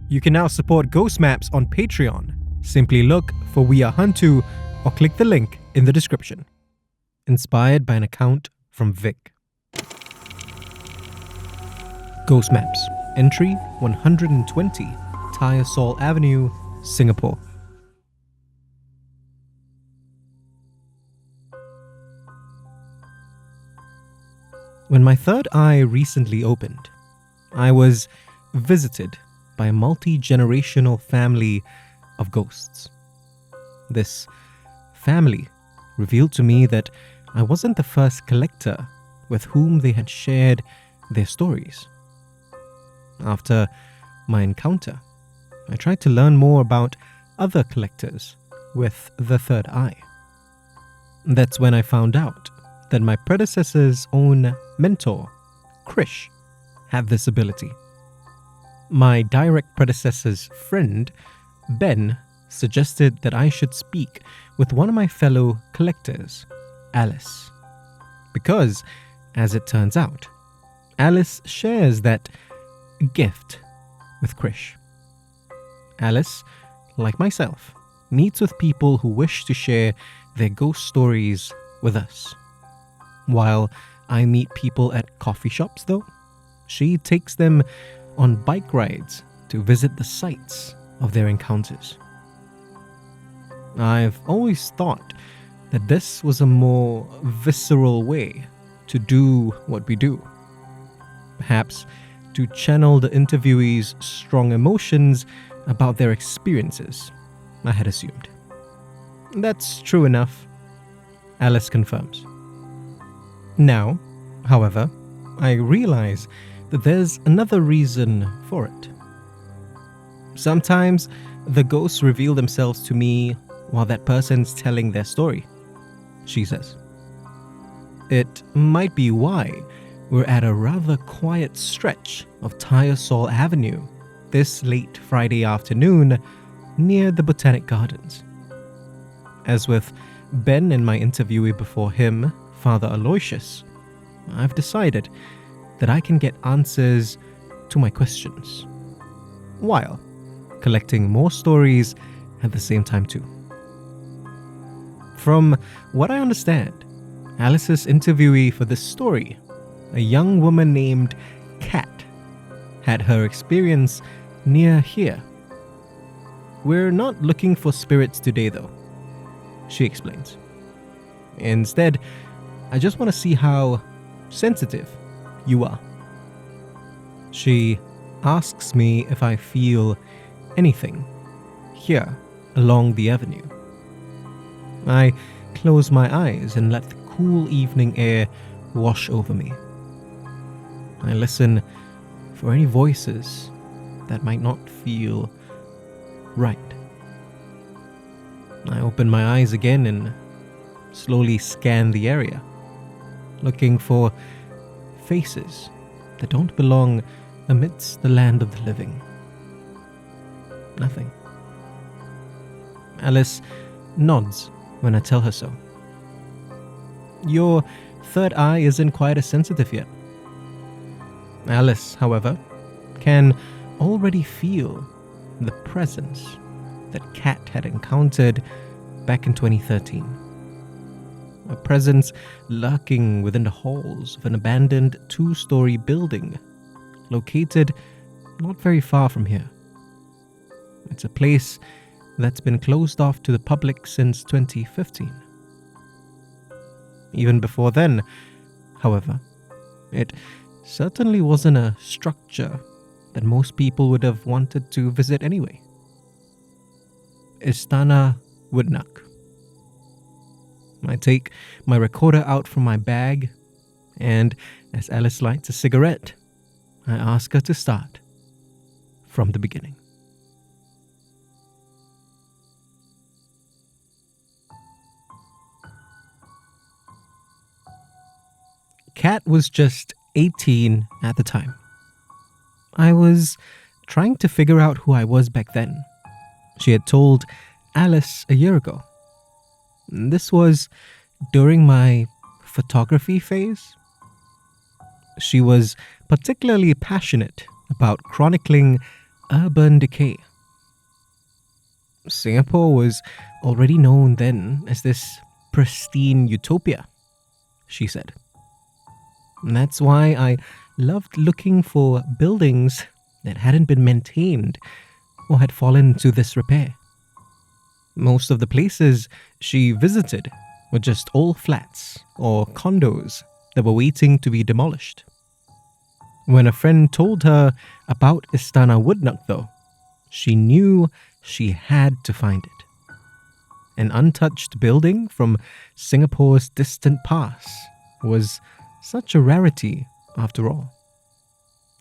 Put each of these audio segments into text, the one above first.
You can now support Ghost Maps on Patreon. Simply look for We Are HANTU or click the link in the description. Inspired by an account from Vic. Ghost Maps. Entry 120, Tyersall Avenue, Singapore. When my third eye recently opened, I was visited by a multi-generational family of ghosts. This family revealed to me that I wasn't the first collector with whom they had shared their stories. After my encounter, I tried to learn more about other collectors with the third eye. That's when I found out that my predecessor's own mentor, Krish, had this ability. My direct predecessor's friend, Ben, suggested that I should speak with one of my fellow collectors, Alice. Because, as it turns out, Alice shares that gift with Krish. Alice, like myself, meets with people who wish to share their ghost stories with us. While I meet people at coffee shops, though, she takes them on bike rides to visit the sites of their encounters. I've always thought that this was a more visceral way to do what we do. Perhaps to channel the interviewee's strong emotions about their experiences, I had assumed. That's true enough, Alice confirms. Now, however, I realize that there's another reason for it. Sometimes the ghosts reveal themselves to me while that person's telling their story, she says. It might be why we're at a rather quiet stretch of Tyersall Avenue this late Friday afternoon near the Botanic Gardens. As with Ben and my interviewee before him, Father Aloysius, I've decided that I can get answers to my questions, while collecting more stories at the same time too. From what I understand, Alice's interviewee for this story, a young woman named Kat, had her experience near here. We're not looking for spirits today though, she explains. Instead, I just want to see how sensitive you are. She asks me if I feel anything here along the avenue. I close my eyes and let the cool evening air wash over me. I listen for any voices that might not feel right. I open my eyes again and slowly scan the area, looking for faces that don't belong amidst the land of the living. Nothing. Alice nods when I tell her so. Your third eye isn't quite as sensitive yet. Alice, however, can already feel the presence that Kat had encountered back in 2013. A presence lurking within the halls of an abandoned 2-story building located not very far from here. It's a place that's been closed off to the public since 2015. Even before then, however, it certainly wasn't a structure that most people would have wanted to visit anyway. Istana Woodneuk. I take my recorder out from my bag, and as Alice lights a cigarette, I ask her to start from the beginning. Kat was just 18 at the time. I was trying to figure out who I was back then. She had told Alice a year ago. This was during my photography phase. She was particularly passionate about chronicling urban decay. Singapore was already known then as this pristine utopia, she said. And that's why I loved looking for buildings that hadn't been maintained or had fallen into disrepair. Most of the places she visited were just old flats or condos that were waiting to be demolished. When a friend told her about Istana Woodneuk, though, she knew she had to find it. An untouched building from Singapore's distant past was such a rarity after all.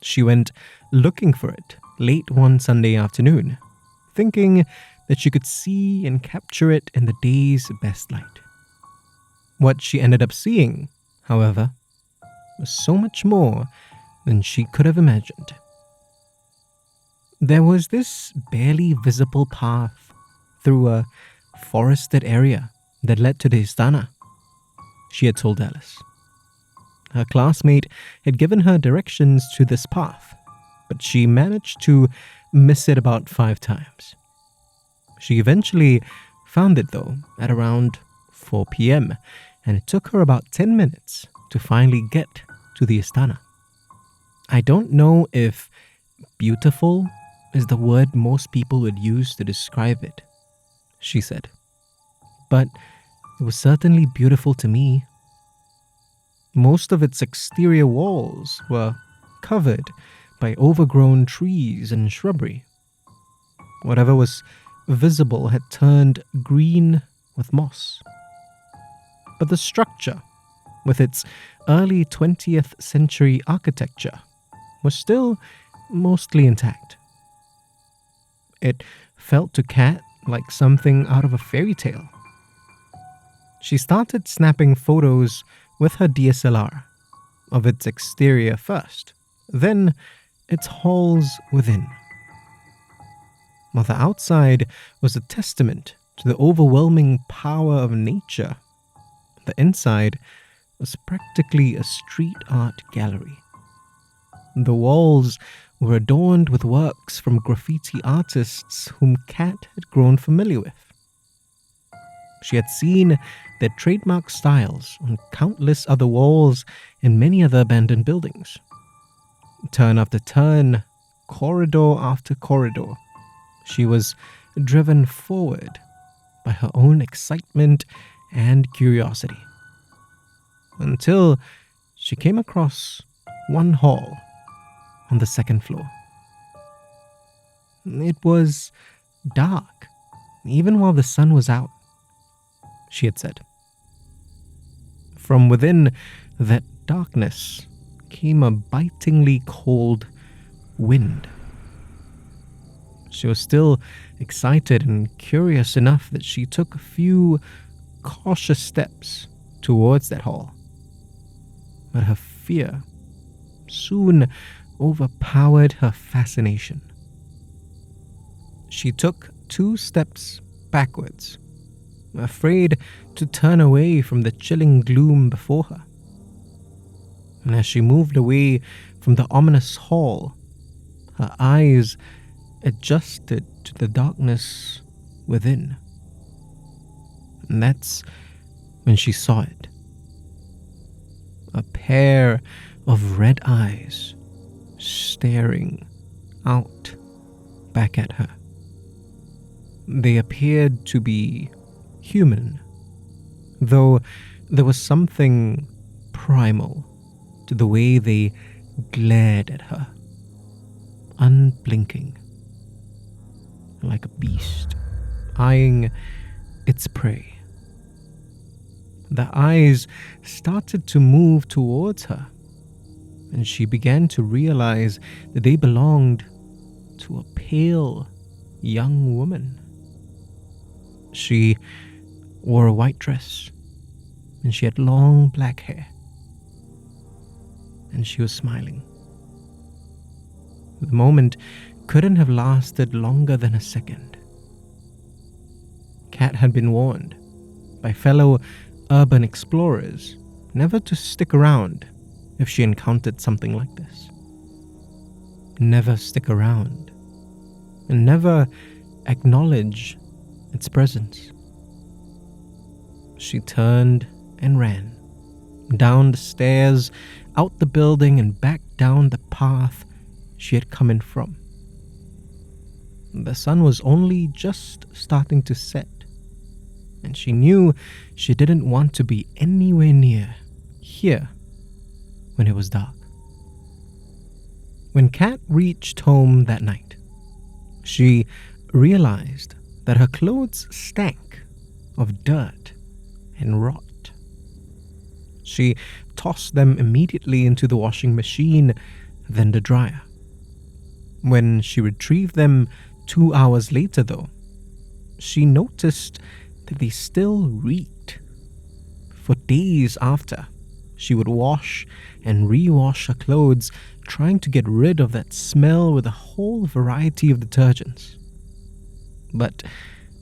She went looking for it late one Sunday afternoon, thinking that she could see and capture it in the day's best light. What she ended up seeing, however, was so much more than she could have imagined. There was this barely visible path through a forested area that led to the Istana, she had told Alice. Her classmate had given her directions to this path, but she managed to miss it about 5 times. She eventually found it, though, at around 4 p.m., and it took her about 10 minutes to finally get to the Istana. I don't know if beautiful is the word most people would use to describe it, she said, but it was certainly beautiful to me. Most of its exterior walls were covered by overgrown trees and shrubbery. Whatever was visible had turned green with moss. But the structure, with its early 20th century architecture, was still mostly intact. It felt to Kat like something out of a fairy tale. She started snapping photos with her DSLR of its exterior first, then its halls within. While the outside was a testament to the overwhelming power of nature, the inside was practically a street art gallery. The walls were adorned with works from graffiti artists whom Kat had grown familiar with. She had seen their trademark styles on countless other walls in many other abandoned buildings. Turn after turn, corridor after corridor, she was driven forward by her own excitement and curiosity, until she came across one hall on the 2nd floor. It was dark, even while the sun was out, she had said. From within that darkness came a bitingly cold wind. She was still excited and curious enough that she took a few cautious steps towards that hall. But her fear soon overpowered her fascination. She took 2 steps backwards, afraid to turn away from the chilling gloom before her. And as she moved away from the ominous hall, her eyes adjusted to the darkness within. And that's when she saw it. A pair of red eyes staring out back at her. They appeared to be human, though there was something primal to the way they glared at her, unblinking, like a beast eyeing its prey. The eyes started to move towards her, and she began to realize that they belonged to a pale young woman. She wore a white dress, and she had long black hair, and she was smiling. The moment couldn't have lasted longer than a second. Kat had been warned by fellow urban explorers never to stick around if she encountered something like this. Never stick around and never acknowledge its presence. She turned and ran, down the stairs, out the building, and back down the path she had come in from. The sun was only just starting to set, and she knew she didn't want to be anywhere near here when it was dark. When Kat reached home that night, she realized that her clothes stank of dirt and rot. She tossed them immediately into the washing machine, then the dryer. When she retrieved them 2 hours later, though, she noticed that they still reeked. For days after, she would wash and rewash her clothes, trying to get rid of that smell with a whole variety of detergents. But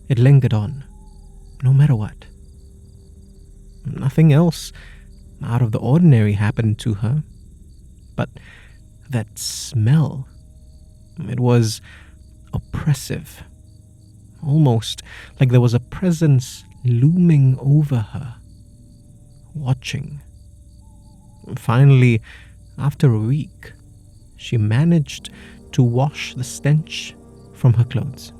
it lingered on, no matter what. Nothing else out of the ordinary happened to her, but that smell, it was oppressive, almost like there was a presence looming over her, watching. Finally, after a week, she managed to wash the stench from her clothes.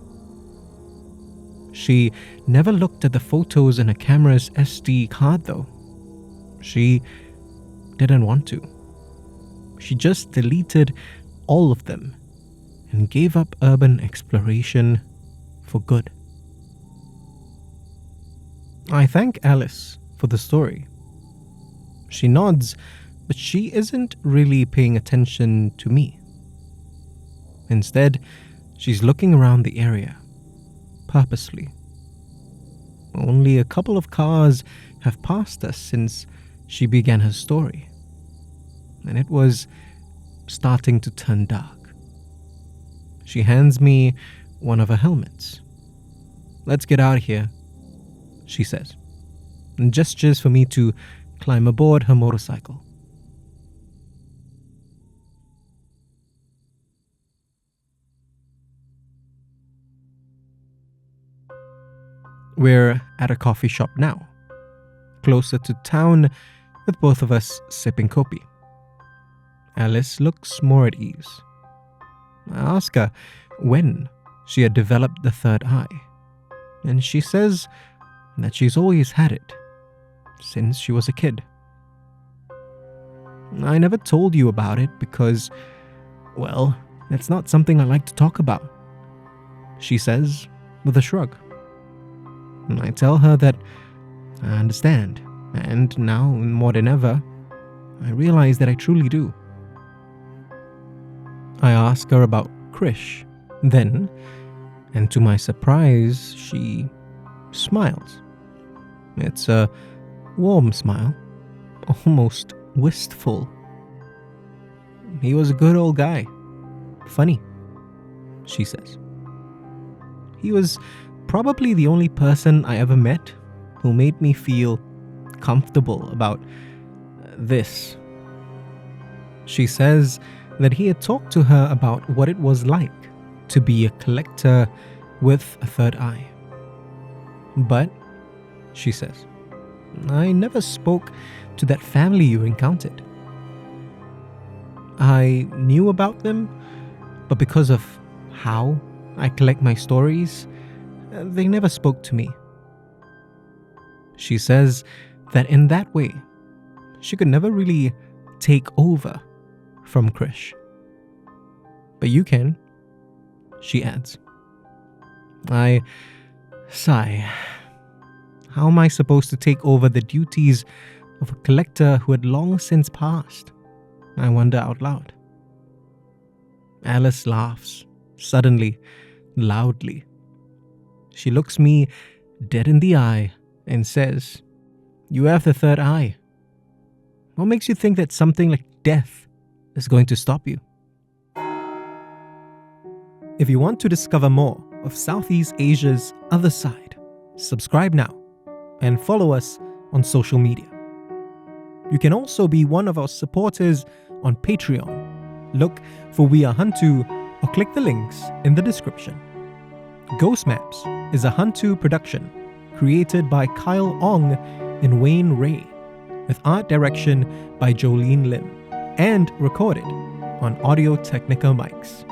She never looked at the photos in her camera's SD card, though. She didn't want to. She just deleted all of them and gave up urban exploration for good. I thank Alice for the story. She nods, but she isn't really paying attention to me. Instead, she's looking around the area, purposely. Only a couple of cars have passed us since she began her story, and it was starting to turn dark. She hands me one of her helmets. "Let's get out of here," she says, and gestures for me to climb aboard her motorcycle. We're at a coffee shop now, closer to town, with both of us sipping kopi. Alice looks more at ease. I ask her when she had developed the third eye, and she says that she's always had it, since she was a kid. "I never told you about it because, well, it's not something I like to talk about," she says with a shrug. I tell her that I understand, and now more than ever, I realize that I truly do. I ask her about Krish then, and to my surprise, she smiles. It's a warm smile, almost wistful. "He was a good old guy. Funny," she says. "He was probably the only person I ever met who made me feel comfortable about this." She says that he had talked to her about what it was like to be a collector with a third eye. "But," she says, "I never spoke to that family you encountered. I knew about them, but because of how I collect my stories, they never spoke to me." She says that in that way, she could never really take over from Krish. "But you can," she adds. I sigh. How am I supposed to take over the duties of a collector who had long since passed? I wonder out loud. Alice laughs, suddenly, loudly. She looks me dead in the eye and says, "You have the third eye. What makes you think that something like death is going to stop you?" If you want to discover more of Southeast Asia's other side, subscribe now and follow us on social media. You can also be one of our supporters on Patreon. Look for We Are HANTU or click the links in the description. Ghost Maps is a HANTU production created by Kyle Ong and Wayne Ray, with art direction by Jolene Lim, and recorded on Audio Technica mics.